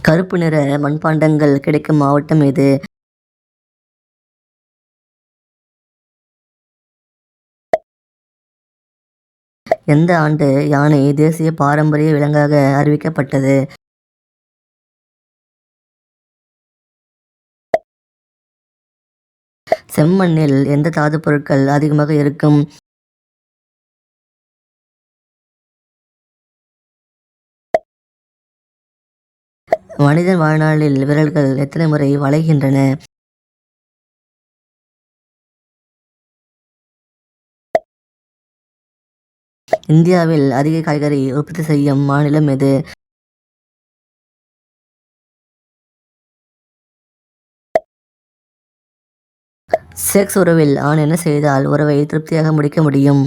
கருப்பு நிற மண்பாண்டங்கள் கிடைக்கும் மாவட்டம் எது? எந்த ஆண்டு யானை தேசிய பாரம்பரிய விலங்காக அறிவிக்கப்பட்டது? செம்மண்ணில் எந்த தாதுப் பொருட்கள் அதிகமாக இருக்கும்? மனிதன் வாழ்நாளில் விரல்கள் எத்தனை முறை வளைகின்றன? இந்தியாவில் அதிக காய்கறி உற்பத்தி செய்யும் மாநிலம் எது? செக்ஸ் உறவில் ஆண் என்ன செய்தால் உறவை திருப்தியாக முடிக்க முடியும்?